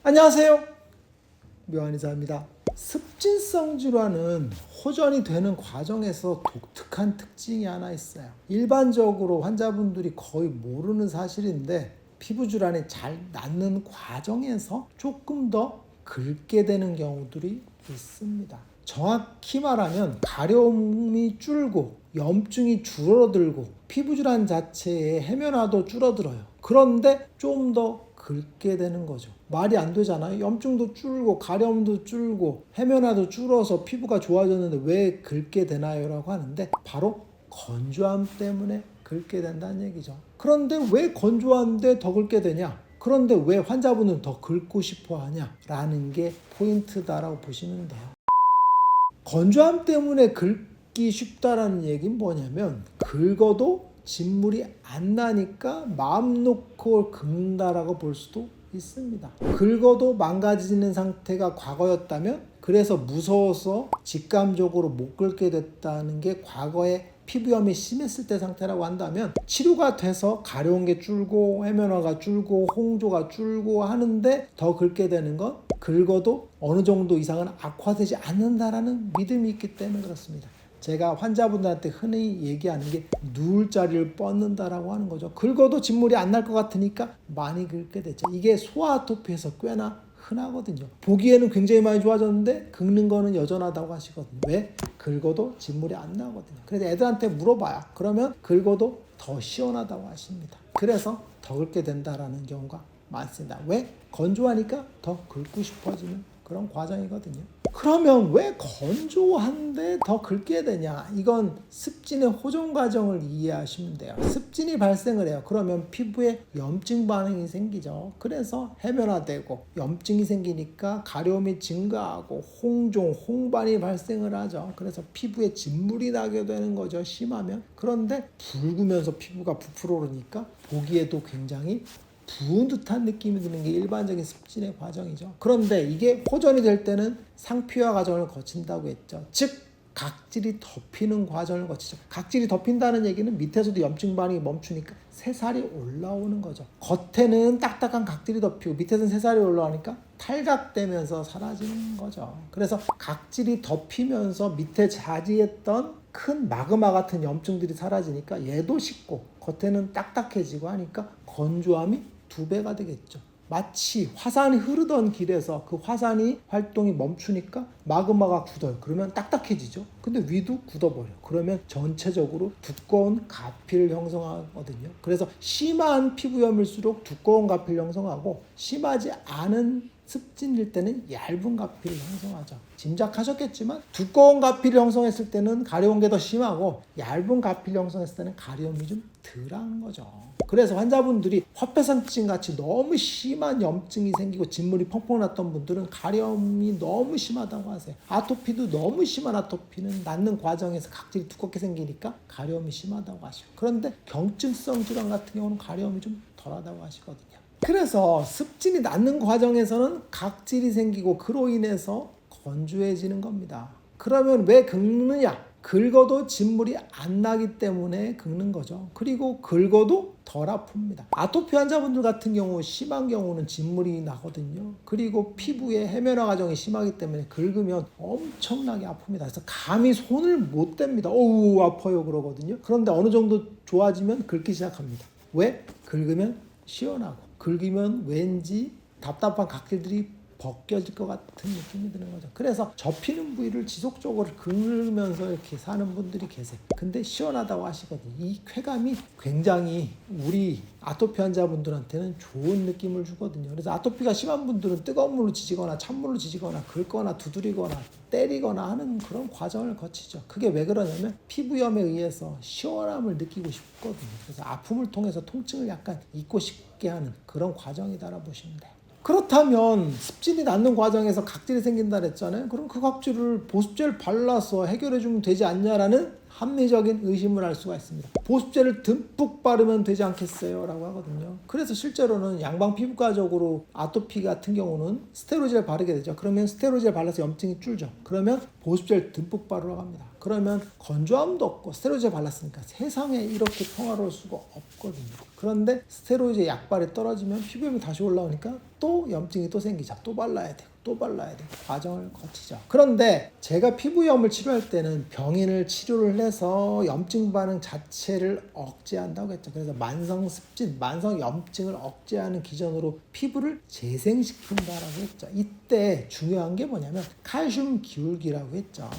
안녕하세요. 묘한의사입니다. 습진성 질환은 호전이 되는 과정에서 독특한 특징이 하나 있어요. 일반적으로 환자분들이 거의 모르는 사실인데 피부 질환이 잘 낫는 과정에서 조금 더 긁게 되는 경우들이 있습니다. 정확히 말하면 가려움이 줄고 염증이 줄어들고 피부 질환 자체의 해면화도 줄어들어요. 그런데 좀 더 긁게 되는 거죠. 말이 안 되잖아요. 염증도 줄고 가려움도 줄고 해면화도 줄어서 피부가 좋아졌는데 왜 긁게 되나요? 라고 하는데 바로 건조함 때문에 긁게 된다는 얘기죠. 그런데 왜 건조한데 더 긁게 되냐? 그런데 왜 환자분은 더 긁고 싶어 하냐? 라는 게 포인트다라고 보시면 돼요. 건조함 때문에 긁기 쉽다라는 얘기는 뭐냐면 긁어도 진물이 안 나니까 마음 놓고 긁는다라고 볼 수도 있습니다. 긁어도 망가지는 상태가 과거였다면 그래서 무서워서 직감적으로 못 긁게 됐다는 게 과거에 피부염이 심했을 때 상태라고 한다면 치료가 돼서 가려운 게 줄고 해면화가 줄고 홍조가 줄고 하는데 더 긁게 되는 건 긁어도 어느 정도 이상은 악화되지 않는다라는 믿음이 있기 때문에 그렇습니다. 제가 환자분들한테 흔히 얘기하는 게 누울 자리를 뻗는다라고 하는 거죠. 긁어도 진물이 안 날 것 같으니까 많이 긁게 되죠. 이게 소아 아토피에서 꽤나 흔하거든요. 보기에는 굉장히 많이 좋아졌는데 긁는 거는 여전하다고 하시거든요. 왜? 긁어도 진물이 안 나거든요. 그래서 애들한테 물어봐요. 그러면 긁어도 더 시원하다고 하십니다. 그래서 더 긁게 된다라는 경우가 많습니다. 왜? 건조하니까 더 긁고 싶어지는 그런 과정이거든요. 그러면 왜 건조한데 더 긁게 되냐? 이건 습진의 호전 과정을 이해하시면 돼요. 습진이 발생을 해요. 그러면 피부에 염증 반응이 생기죠. 그래서 해면화되고 염증이 생기니까 가려움이 증가하고 홍종, 홍반이 발생을 하죠. 그래서 피부에 진물이 나게 되는 거죠. 심하면. 그런데 붉으면서 피부가 부풀어 오르니까 보기에도 굉장히 부은 듯한 느낌이 드는 게 일반적인 습진의 과정이죠. 그런데 이게 호전이 될 때는 상피화 과정을 거친다고 했죠. 즉 각질이 덮이는 과정을 거치죠. 각질이 덮인다는 얘기는 밑에서도 염증 반응이 멈추니까 새살이 올라오는 거죠. 겉에는 딱딱한 각질이 덮이고 밑에서는 새살이 올라오니까 탈각되면서 사라지는 거죠. 그래서 각질이 덮이면서 밑에 자지했던 큰 마그마 같은 염증들이 사라지니까 얘도 식고 겉에는 딱딱해지고 하니까 건조함이 2배가 되겠죠. 마치 화산이 흐르던 길에서 그 화산이 활동이 멈추니까 마그마가 굳어요. 그러면 딱딱해지죠. 근데 위도 굳어버려. 그러면 전체적으로 두꺼운 가피를 형성하거든요. 그래서 심한 피부염일수록 두꺼운 가피를 형성하고 심하지 않은 습진일 때는 얇은 가피를 형성하죠. 짐작하셨겠지만 두꺼운 가피를 형성했을 때는 가려운 게 더 심하고 얇은 가피를 형성했을 때는 가려움이 좀 덜한 거죠. 그래서 환자분들이 화폐선증 같이 너무 심한 염증이 생기고 진물이 펑펑 났던 분들은 가려움이 너무 심하다고 하세요. 아토피도 너무 심한 아토피는 낫는 과정에서 각질이 두껍게 생기니까 가려움이 심하다고 하시고, 그런데 경증성 질환 같은 경우는 가려움이 좀 덜하다고 하시거든요. 그래서 습진이 낫는 과정에서는 각질이 생기고 그로 인해서 건조해지는 겁니다. 그러면 왜 긁느냐? 긁어도 진물이 안 나기 때문에 긁는 거죠. 그리고 긁어도 덜 아픕니다. 아토피 환자분들 같은 경우 심한 경우는 진물이 나거든요. 그리고 피부의 해면화 과정이 심하기 때문에 긁으면 엄청나게 아픕니다. 그래서 감히 손을 못 댑니다. 어우 아파요 그러거든요. 그런데 어느 정도 좋아지면 긁기 시작합니다. 왜? 긁으면 시원하고 긁으면 왠지 답답한 각질들이 벗겨질 것 같은 느낌이 드는 거죠. 그래서 접히는 부위를 지속적으로 긁으면서 이렇게 사는 분들이 계세요. 근데 시원하다고 하시거든요. 이 쾌감이 굉장히 우리 아토피 환자분들한테는 좋은 느낌을 주거든요. 그래서 아토피가 심한 분들은 뜨거운 물로 지지거나 찬물로 지지거나 긁거나 두드리거나 때리거나 하는 그런 과정을 거치죠. 그게 왜 그러냐면 피부염에 의해서 시원함을 느끼고 싶거든요. 그래서 아픔을 통해서 통증을 약간 잊고 싶게 하는 그런 과정이다라고 보시면 돼요. 그렇다면 습진이 낫는 과정에서 각질이 생긴다 그랬잖아요. 그럼 그 각질을 보습제를 발라서 해결해 주면 되지 않냐라는 합리적인 의심을 할 수가 있습니다. 보습제를 듬뿍 바르면 되지 않겠어요? 라고 하거든요. 그래서 실제로는 양방 피부과적으로 아토피 같은 경우는 스테로이드를 바르게 되죠. 그러면 스테로이드를 발라서 염증이 줄죠. 그러면 보습제를 듬뿍 바르러 갑니다. 그러면 건조함도 없고 스테로이드 발랐으니까 세상에 이렇게 평화로울 수가 없거든요. 그런데 스테로이드 약발이 떨어지면 피부염이 다시 올라오니까 또 염증이 또 생기죠. 또 발라야 되고 또 발라야 되고 과정을 거치죠. 그런데 제가 피부염을 치료할 때는 병인을 치료를 해서 염증 반응 자체를 억제한다고 했죠. 그래서 만성 습진, 만성 염증을 억제하는 기전으로 피부를 재생시킨다라고 했죠. 이때 중요한 게 뭐냐면 칼슘 기울기라고 했죠.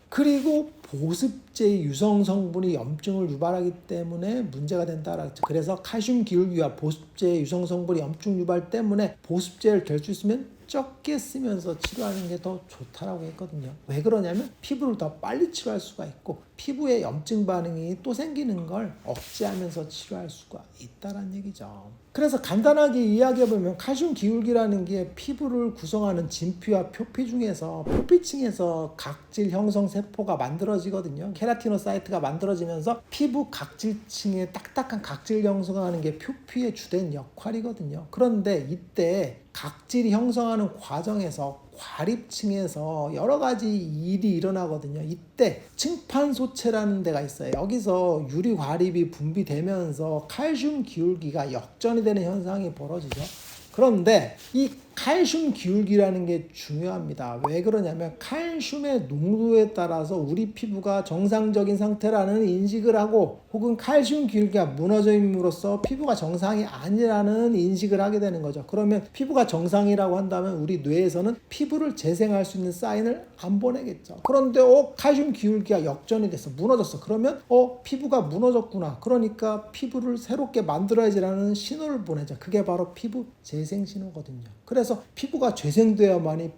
그리고 보습제의 유성 성분이 염증을 유발하기 때문에 문제가 된다라고 했죠. 그래서 칼슘 기울기와 보습제의 유성 성분이 염증 유발 때문에 보습제를 될 수 있으면 적게 쓰면서 치료하는 게 더 좋다라고 했거든요. 왜 그러냐면 피부를 더 빨리 치료할 수가 있고 피부에 염증 반응이 또 생기는 걸 억제하면서 치료할 수가 있다는 얘기죠. 그래서 간단하게 이야기해보면 칼슘 기울기라는 게 피부를 구성하는 진피와 표피 중에서 표피층에서 각질 형성 세포가 만들어지거든요. 케라티노사이트가 만들어지면서 피부 각질층에 딱딱한 각질 형성하는 게 표피의 주된 역할이거든요. 그런데 이때 각질이 형성하는 과정에서 과립층에서 여러 가지 일이 일어나거든요. 이때 층판소체라는 데가 있어요. 여기서 유리과립이 분비되면서 칼슘 기울기가 역전이 되는 현상이 벌어지죠. 그런데 이 칼슘 기울기라는 게 중요합니다. 왜 그러냐면 칼슘의 농도에 따라서 우리 피부가 정상적인 상태라는 인식을 하고 혹은 칼슘 기울기가 무너짐으로써 피부가 정상이 아니라는 인식을 하게 되는 거죠. 그러면 피부가 정상이라고 한다면 우리 뇌에서는 피부를 재생할 수 있는 사인을 안 보내겠죠. 그런데 칼슘 기울기가 역전이 됐어. 무너졌어. 그러면 피부가 무너졌구나. 그러니까 피부를 새롭게 만들어야지라는 신호를 보내죠. 그게 바로 피부 재생 신호거든요. 그래서 피부가 재생되어야만이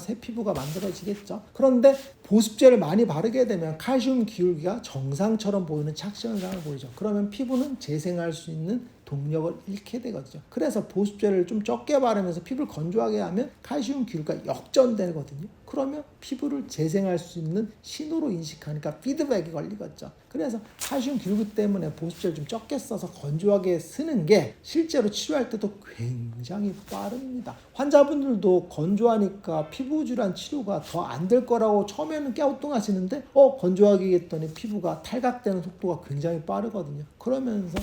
새 피부가 만들어지겠죠. 그런데 보습제를 많이 바르게 되면 칼슘 기울기가 정상처럼 보이는 착시 현상을 보이죠. 그러면 피부는 재생할 수 있는 동력을 잃게 되거든요. 그래서 보습제를 좀 적게 바르면서 피부를 건조하게 하면 칼슘 기울기가 역전되거든요. 그러면 피부를 재생할 수 있는 신호로 인식하니까 피드백이 걸리겠죠. 그래서 칼슘 기울기 때문에 보습제를 좀 적게 써서 건조하게 쓰는 게 실제로 치료할 때도 굉장히 빠릅니다. 환자분들도 건조하니까 피부 질환 치료가 더 안 될 거라고 처음에는 갸우뚱하시는데 건조하게 했더니 피부가 탈각되는 속도가 굉장히 빠르거든요. 그러면서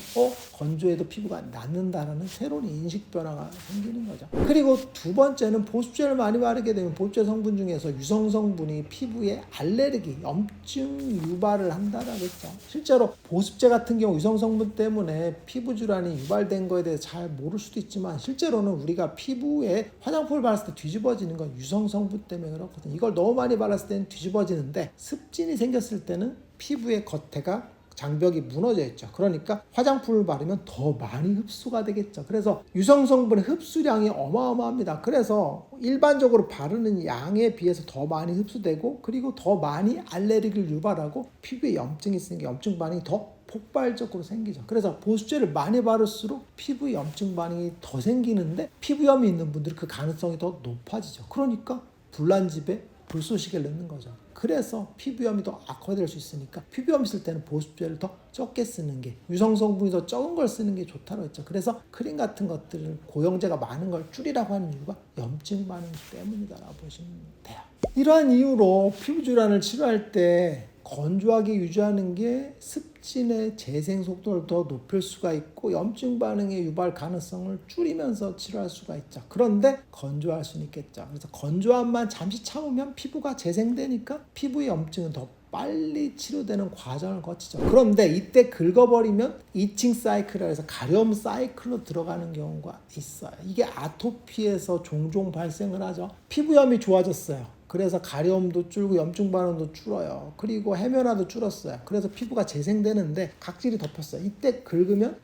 건조해도 피부가 낫는다라는 새로운 인식 변화가 생기는 거죠. 그리고 두 번째는 보습제를 많이 바르게 되면 보습제 성분 중에서 유성 성분이 피부에 알레르기, 염증 유발을 한다라고 했죠. 실제로 보습제 같은 경우 유성 성분 때문에 피부 질환이 유발된 거에 대해서 잘 모를 수도 있지만 실제로는 우리가 피부에 화장품을 바랐을 때 뒤집어지는 건 유성 성분 때문에 그렇거든요. 이걸 너무 많이 발랐을 때는 뒤집어지는데 습진이 생겼을 때는 피부의 겉에가 장벽이 무너져 있죠. 그러니까 화장품을 바르면 더 많이 흡수가 되겠죠. 그래서 유성 성분의 흡수량이 어마어마합니다. 그래서 일반적으로 바르는 양에 비해서 더 많이 흡수되고 그리고 더 많이 알레르기를 유발하고 피부에 염증이 있으니까 염증 반응이 더 폭발적으로 생기죠. 그래서 보습제를 많이 바를수록 피부 염증 반응이 더 생기는데 피부염이 있는 분들은 그 가능성이 더 높아지죠. 그러니까 불난 집에 불쏘시개를 넣는 거죠. 그래서 피부염이 더 악화될 수 있으니까 피부염 있을 때는 보습제를 더 적게 쓰는 게 유성 성분이 더 적은 걸 쓰는 게 좋다고 했죠. 그래서 크림 같은 것들을 고용제가 많은 걸 줄이라고 하는 이유가 염증 반응 때문이다라고 보시면 돼요. 이러한 이유로 피부 질환을 치료할 때 건조하게 유지하는 게 습진의 재생 속도를 더 높일 수가 있고 염증 반응의 유발 가능성을 줄이면서 치료할 수가 있죠. 그런데 건조할 수는 있겠죠. 그래서 건조함만 잠시 참으면 피부가 재생되니까 피부의 염증은 더 빨리 치료되는 과정을 거치죠. 그런데 이때 긁어버리면 이칭 사이클이라 해서 가려움 사이클로 들어가는 경우가 있어요. 이게 아토피에서 종종 발생을 하죠. 피부염이 좋아졌어요. 그래서 가려움도 줄고 염증 반응도 줄어요. 그리고 해면화도 줄었어요. 그래서 피부가 재생되는데 각질이 덮였어요. 이때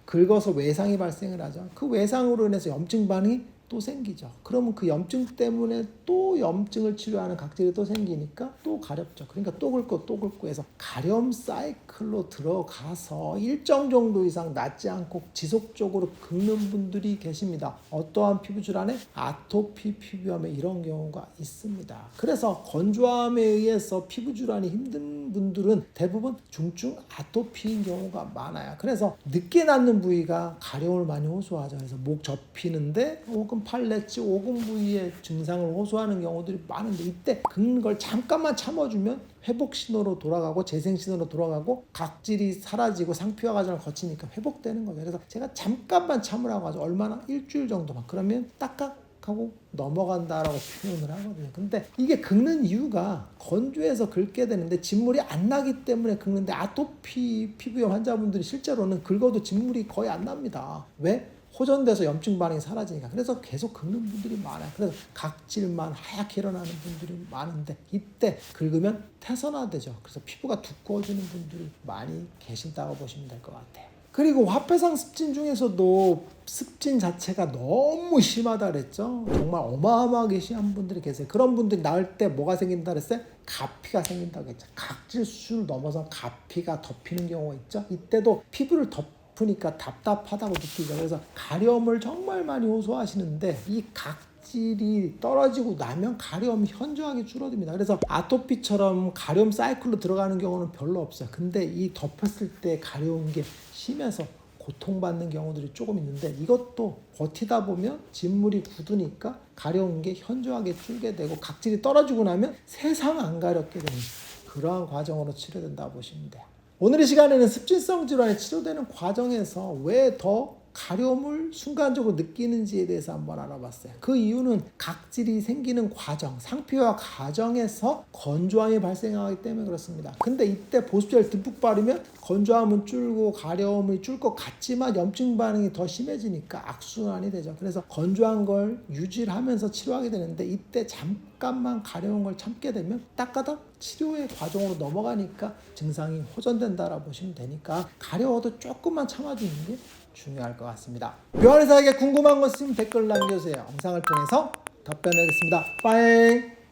긁어서 외상이 발생을 하죠. 그 외상으로 인해서 염증 반응이 또 생기죠. 그러면 그 염증 때문에 또 염증을 치료하는 각질이 또 생기니까 또 가렵죠. 그러니까 또 긁고 해서 가려움 사이클로 들어가서 일정 정도 이상 낫지 않고 지속적으로 긁는 분들이 계십니다. 어떠한 피부 질환에 아토피 피부염에 이런 경우가 있습니다. 그래서 건조함에 의해서 피부 질환이 힘든 분들은 대부분 중증 아토피인 경우가 많아요. 그래서 늦게 낫는 부위가 가려움을 많이 호소하죠. 그래서 목 접히는데 혹은 혹은 8 내지 5금 부위의 증상을 호소하는 경우들이 많은데 이때 긁는 걸 잠깐만 참아주면 회복 신호로 돌아가고 재생 신호로 돌아가고 각질이 사라지고 상피화 과정을 거치니까 회복되는 거죠. 그래서 제가 잠깐만 참으라고 하죠. 얼마나? 일주일 정도만. 그러면 딱딱 하고 넘어간다라고 표현을 하거든요. 근데 이게 긁는 이유가 건조해서 긁게 되는데 진물이 안 나기 때문에 긁는데 아토피 피부염 환자분들이 실제로는 긁어도 진물이 거의 안 납니다. 왜? 호전돼서 염증 반응이 사라지니까. 그래서 계속 긁는 분들이 많아요. 그래서 각질만 하얗게 일어나는 분들이 많은데 이때 긁으면 태선화되죠. 그래서 피부가 두꺼워지는 분들이 많이 계신다고 보시면 될 것 같아요. 그리고 화폐상 습진 중에서도 습진 자체가 너무 심하다 그랬죠. 정말 어마어마하게 심한 분들이 계세요. 그런 분들이 나을 때 뭐가 생긴다 그랬어요? 가피가 생긴다고 했죠. 각질 수준을 넘어서 가피가 덮이는 경우가 있죠. 이때도 피부를 덮으니까 답답하다고 느끼죠. 그래서 가려움을 정말 많이 호소하시는데 이 각질이 떨어지고 나면 가려움이 현저하게 줄어듭니다. 그래서 아토피처럼 가려움 사이클로 들어가는 경우는 별로 없어요. 근데 이 덮였을 때 가려운 게 심해서 고통받는 경우들이 조금 있는데 이것도 버티다 보면 진물이 굳으니까 가려운 게 현저하게 줄게 되고 각질이 떨어지고 나면 세상 안 가렵게 되는 그러한 과정으로 치료된다고 보시면 돼요. 오늘 이 시간에는 습진성 질환이 치료되는 과정에서 왜 더 가려움을 순간적으로 느끼는지에 대해서 한번 알아봤어요. 그 이유는 각질이 생기는 과정, 상피화 과정에서 건조함이 발생하기 때문에 그렇습니다. 근데 이때 보습제를 듬뿍 바르면 건조함은 줄고 가려움이 줄 것 같지만 염증 반응이 더 심해지니까 악순환이 되죠. 그래서 건조한 걸 유지를 하면서 치료하게 되는데 이때 잠깐만 가려운 걸 참게 되면 따까닥 치료의 과정으로 넘어가니까 증상이 호전된다라고 보시면 되니까 가려워도 조금만 참아주는 게 중요할 것 같습니다. 묘한의사에게 궁금한 거 있으면 댓글 남겨주세요. 영상을 통해서 답변하겠습니다. 빠이.